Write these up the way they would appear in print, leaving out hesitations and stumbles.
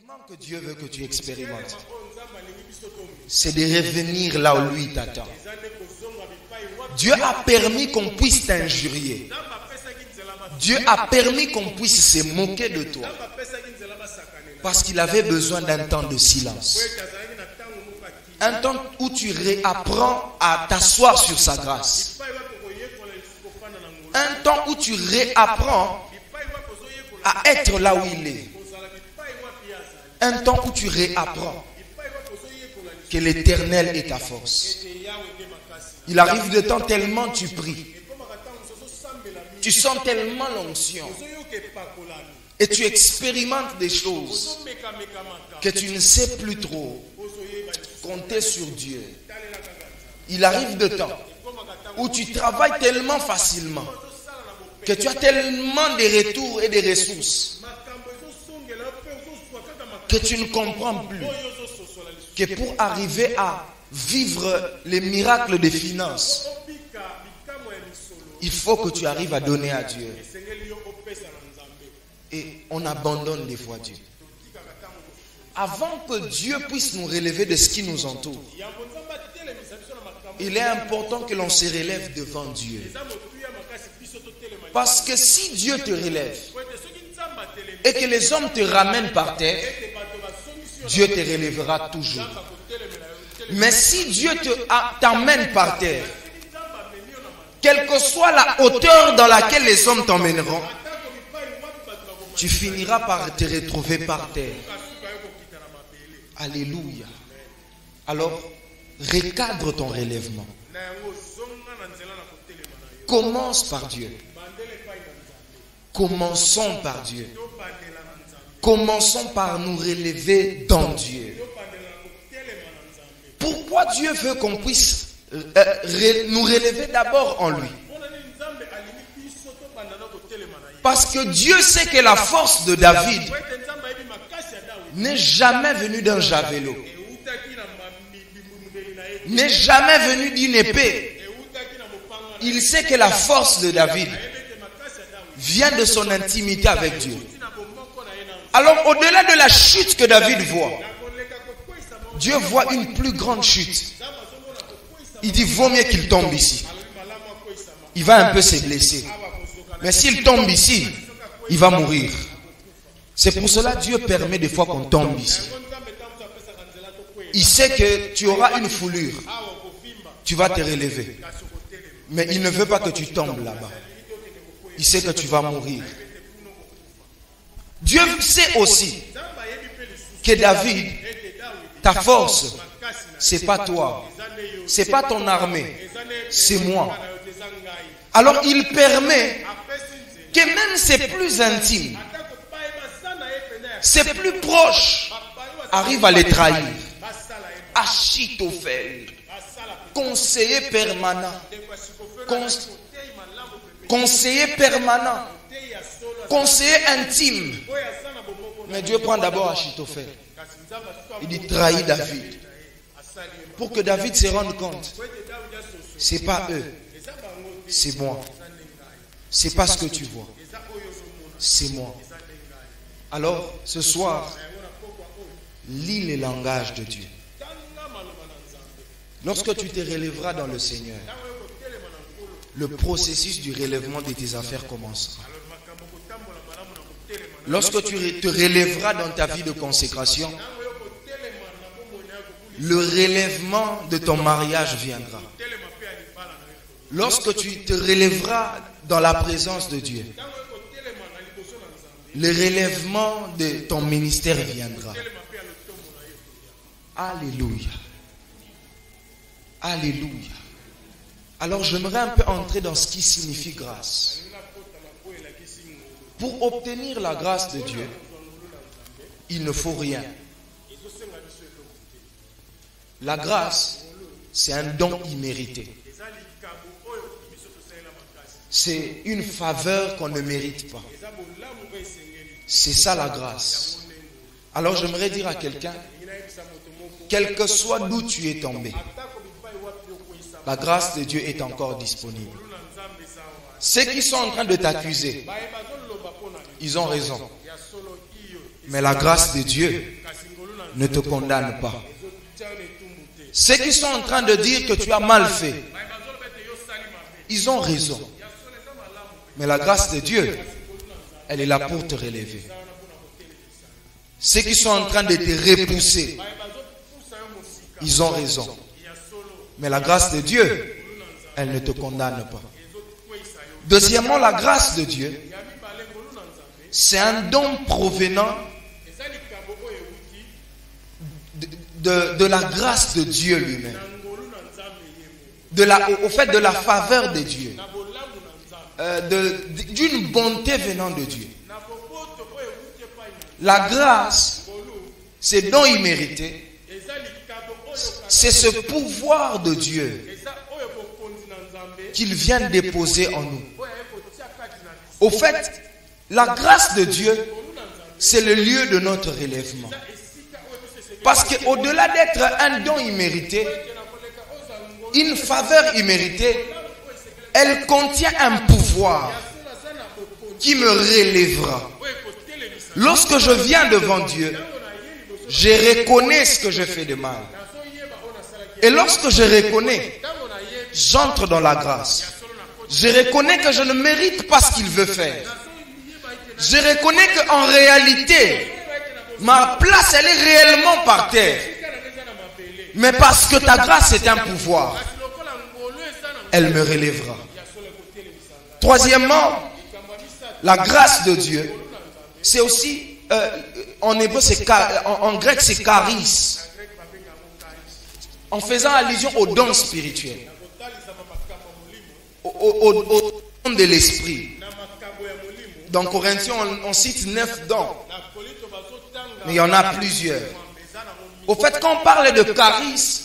l'enlèvement que Dieu veut que tu expérimentes, c'est de revenir là où lui t'attend. Dieu a permis qu'on puisse t'injurier. Dieu a permis qu'on puisse se moquer de toi. Parce qu'il avait besoin d'un temps de silence. Un temps où tu réapprends à t'asseoir sur sa grâce. Un temps où tu réapprends à être là où il est. Un temps où tu réapprends que l'Éternel est ta force. Il arrive de temps tellement tu pries. Tu sens tellement l'onction. Et tu expérimentes des choses que tu ne sais plus trop compter sur Dieu. Il arrive de temps où tu travailles tellement facilement que tu as tellement de retours et de ressources que tu ne comprends plus que pour arriver à vivre les miracles des finances, il faut que tu arrives à donner à Dieu. Et on abandonne des fois Dieu. Avant que Dieu puisse nous relever de ce qui nous entoure, il est important que l'on se relève devant Dieu. Parce que si Dieu te relève et que les hommes te ramènent par terre, Dieu te relèvera toujours. Mais si Dieu t'emmène par terre, quelle que soit la hauteur dans laquelle les hommes t'emmèneront, tu finiras par te retrouver par terre. Alléluia. Alors, recadre ton relèvement. Commence par Dieu. Commençons par Dieu. Commençons par nous relever dans Dieu. Pourquoi Dieu veut qu'on puisse nous relever d'abord en lui? Parce que Dieu sait que la force de David n'est jamais venue d'un javelot, n'est jamais venue d'une épée. Il sait que la force de David vient de son intimité avec Dieu. Alors au-delà de la chute que David voit, Dieu voit une plus grande chute. Il dit, vaut mieux qu'il tombe ici. Il va un peu se blesser. Mais s'il tombe ici, il va mourir. C'est pour cela que Dieu permet des fois qu'on tombe ici. Il sait que tu auras une foulure. Tu vas te relever. Mais il ne veut pas que tu tombes là-bas. Il sait que tu vas mourir. Dieu sait aussi que David, ta force, c'est pas toi. C'est pas ton armée. C'est moi. Alors il permet que même ses plus intimes, ses plus proches, arrivent à les trahir. Achitophel, conseiller permanent, conseiller permanent, conseiller intime. Mais Dieu prend d'abord Achitophel. Il dit trahis David. Pour que David se rende compte, c'est pas eux, c'est moi. C'est pas ce que tu vois, c'est moi. Alors, ce soir, lis les langages de Dieu. Lorsque tu te relèveras dans le Seigneur, le processus du relèvement de tes affaires commencera. Lorsque tu te relèveras dans ta vie de consécration, le relèvement de ton mariage viendra. Lorsque tu te relèveras dans la présence de Dieu, le relèvement de ton ministère viendra. Alléluia. Alléluia. Alors j'aimerais un peu entrer dans ce qui signifie grâce. Pour obtenir la grâce de Dieu, il ne faut rien. La grâce, c'est un don immérité. C'est une faveur qu'on ne mérite pas. C'est ça la grâce. Alors j'aimerais dire à quelqu'un, quel que soit d'où tu es tombé, la grâce de Dieu est encore disponible. Ceux qui sont en train de t'accuser, ils ont raison. Mais la grâce de Dieu ne te condamne pas. Ceux qui sont en train de dire que tu as mal fait, ils ont raison. Mais la grâce de Dieu, elle est là pour te relever. Ceux qui sont en train de te repousser, ils ont raison. Mais la grâce de Dieu, elle ne te condamne pas. Deuxièmement, la grâce de Dieu, c'est un don provenant de la grâce de Dieu lui-même. Au fait de la faveur de Dieu. D'une bonté venant de Dieu. La grâce, c'est don immérité. C'est ce pouvoir de Dieu qu'il vient déposer en nous. Au fait, la grâce de Dieu, c'est le lieu de notre relèvement. Parce qu'au-delà d'être un don immérité, une faveur imméritée, elle contient un pouvoir qui me relèvera. Lorsque je viens devant Dieu, je reconnais ce que je fais de mal. Et lorsque je reconnais, j'entre dans la grâce. Je reconnais que je ne mérite pas ce qu'il veut faire. Je reconnais qu'en réalité, ma place, elle est réellement par terre. Mais parce que ta grâce est un pouvoir, elle me relèvera. Troisièmement, la grâce de Dieu, c'est aussi, en hébreu, en grec, c'est charis. En faisant allusion au don spirituel, au don de l'esprit. Dans Corinthiens, on cite 9 dons. Mais il y en a plusieurs. Au fait, quand on parle de charis,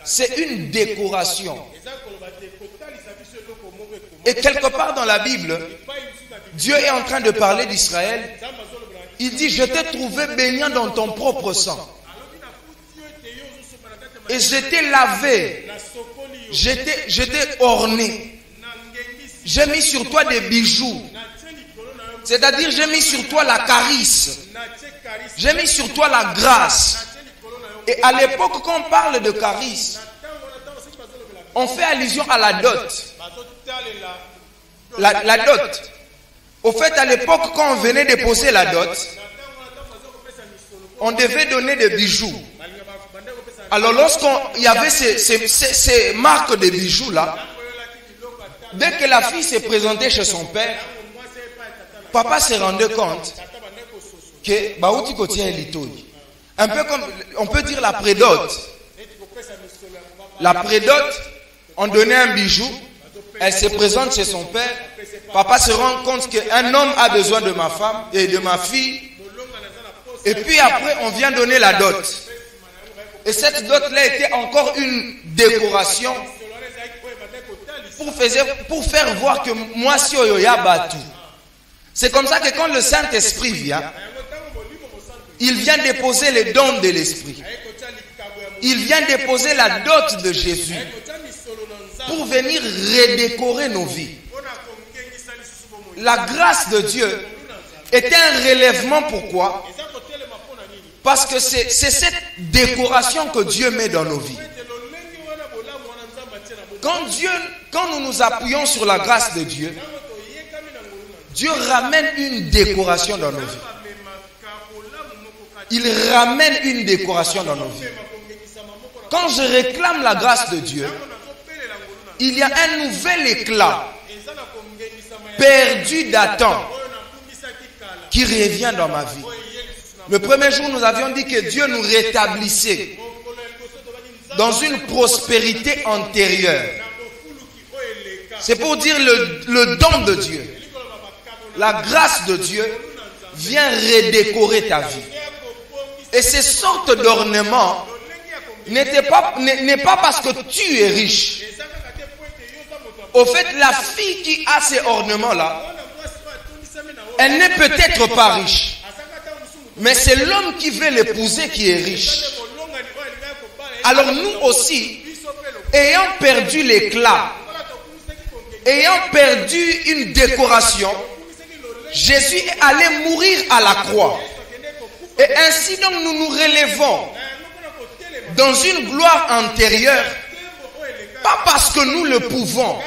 c'est une décoration. Et quelque part dans la Bible, Dieu est en train de parler d'Israël. Il dit, je t'ai trouvé baignant dans ton propre sang. Et je t'ai lavé. Je t'ai orné. J'ai mis sur toi des bijoux. C'est-à-dire, j'ai mis sur toi la charis. J'ai mis sur toi la grâce. Et à l'époque, quand on parle de charis, on fait allusion à la dot. La dot. Au fait, à l'époque, quand on venait déposer la dot, on devait donner des bijoux. Alors, lorsqu'il y avait ces marques de bijoux là, dès que la fille s'est présentée chez son père, papa se rendait compte que Baouti Kotia est litoi. Un peu comme, on peut dire la prédote. La prédote, on donnait un bijou, elle se présente chez son père, papa se rend compte qu'un homme a besoin de ma femme et de ma fille, et puis après on vient donner la dot. Et cette dot-là était encore une décoration pour faire voir que moi si Oyoya Batu. C'est comme ça que quand le Saint-Esprit vient, il vient déposer les dons de l'Esprit. Il vient déposer la dot de Jésus pour venir redécorer nos vies. La grâce de Dieu est un relèvement. Pourquoi? Parce que c'est cette décoration que Dieu met dans nos vies. Quand nous nous appuyons sur la grâce de Dieu, Dieu ramène une décoration dans nos vies. Il ramène une décoration dans nos vies. Quand je réclame la grâce de Dieu, il y a un nouvel éclat perdu d'Adam qui revient dans ma vie. Le premier jour, nous avions dit que Dieu nous rétablissait dans une prospérité antérieure. C'est pour dire le don de Dieu. La grâce de Dieu vient redécorer ta vie. Et ces sortes d'ornements n'est pas parce que tu es riche. Au fait, la fille qui a ces ornements-là, elle n'est peut-être pas riche. Mais c'est l'homme qui veut l'épouser qui est riche. Alors nous aussi, ayant perdu l'éclat, ayant perdu une décoration, Jésus est allé mourir à la croix Et ainsi donc nous nous relevons dans une gloire antérieure, pas parce que nous le pouvons,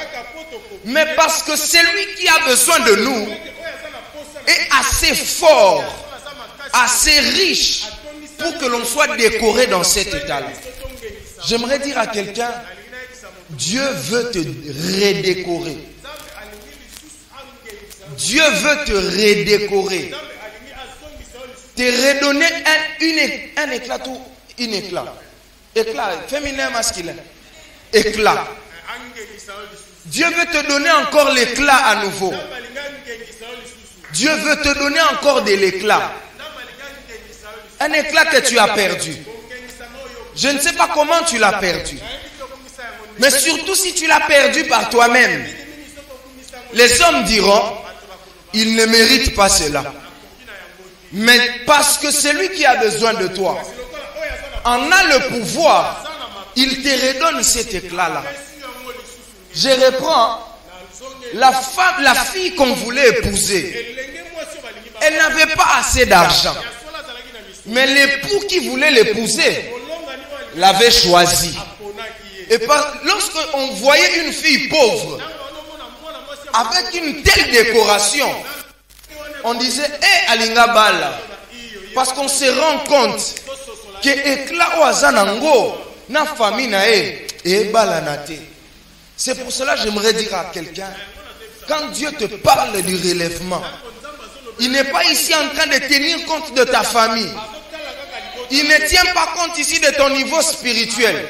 mais parce que celui qui a besoin de nous est assez fort, assez riche pour que l'on soit décoré dans cet état-là. J'aimerais dire à quelqu'un, Dieu veut te redécorer. Dieu veut te redécorer. Te redonner un éclat ou un éclat. Éclat, féminin, masculin. Éclat. Dieu veut te donner encore l'éclat à nouveau. Dieu veut te donner encore de l'éclat. Un éclat que tu as perdu. Je ne sais pas comment tu l'as perdu. Mais surtout si tu l'as perdu par toi-même. Les hommes diront, il ne mérite pas cela. Mais parce que celui qui a besoin de toi en a le pouvoir, il te redonne cet éclat-là. Je reprends. La fille qu'on voulait épouser, elle n'avait pas assez d'argent. Mais l'époux qui voulait l'épouser l'avait choisi. Et lorsqu'on voyait une fille pauvre, avec une telle décoration, on disait, eh, Alinga Bala. Parce qu'on se rend compte que éclat oazanango, na famille na e bala nate. C'est pour cela que j'aimerais dire à quelqu'un, quand Dieu te parle du relèvement, il n'est pas ici en train de tenir compte de ta famille. Il ne tient pas compte ici de ton niveau spirituel.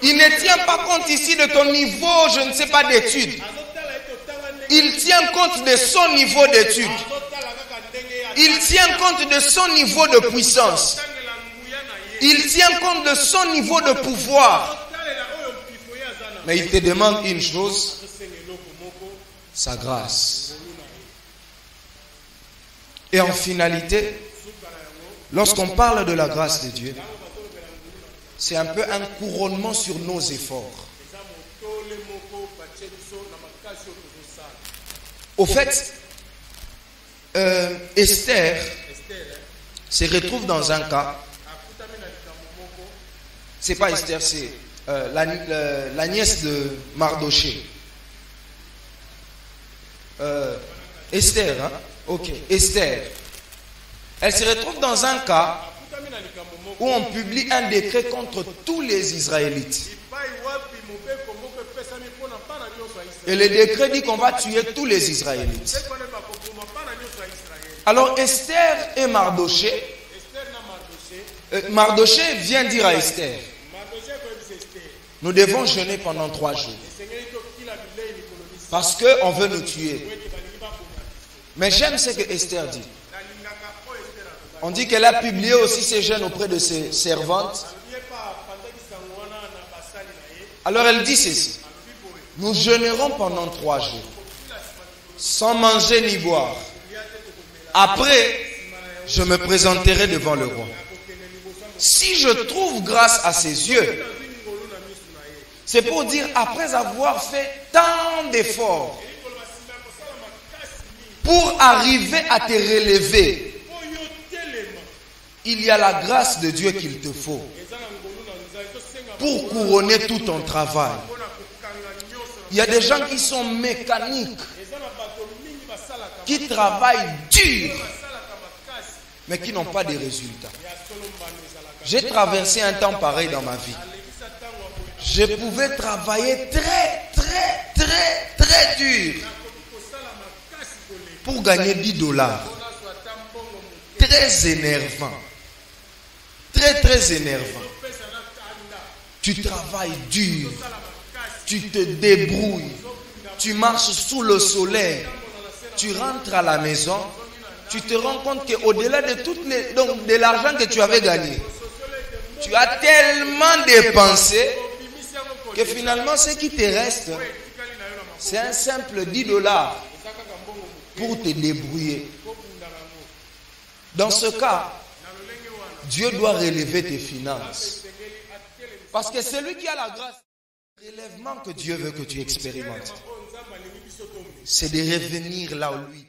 Il ne tient pas compte ici de ton niveau, je ne sais pas, d'études. Il tient compte de son niveau d'études. Il tient compte de son niveau de puissance. Il tient compte de son niveau de pouvoir. Mais il te demande une chose, sa grâce. Et en finalité, lorsqu'on parle de la grâce de Dieu, c'est un peu un couronnement sur nos efforts. Au fait, Esther se retrouve dans un cas. C'est pas Esther, c'est la nièce de Mardoché. Esther, hein? Ok, Esther. Elle se retrouve dans un cas où on publie un décret contre tous les Israélites. Et le décret dit qu'on va tuer tous les Israélites. Alors Esther et Mardoché, Mardoché vient dire à Esther, nous devons jeûner pendant 3 jours. Parce qu'on veut nous tuer. Mais j'aime ce que Esther dit. On dit qu'elle a publié aussi ses jeûnes auprès de ses servantes. Alors elle dit ceci. Nous jeûnerons pendant 3 jours. Sans manger ni boire. Après, je me présenterai devant le roi. Si je trouve grâce à ses yeux, c'est pour dire, après avoir fait tant d'efforts pour arriver à te relever, il y a la grâce de Dieu qu'il te faut pour couronner tout ton travail. Il y a des gens qui sont mécaniques, qui travaillent dur, mais qui n'ont pas de résultats. J'ai traversé un temps pareil dans ma vie. Je pouvais travailler très dur pour gagner $10. Très énervant. Très énervant. Tu travailles dur. Tu te débrouilles. Tu marches sous le soleil. Tu rentres à la maison. Tu te rends compte qu'au-delà de l'argent que tu avais gagné, tu as tellement dépensé que finalement ce qui te reste, c'est un simple $10 pour te débrouiller. Dans ce cas, Dieu doit relever tes finances. Parce que celui qui a la grâce, le relèvement que Dieu veut que tu expérimentes, c'est de revenir là où lui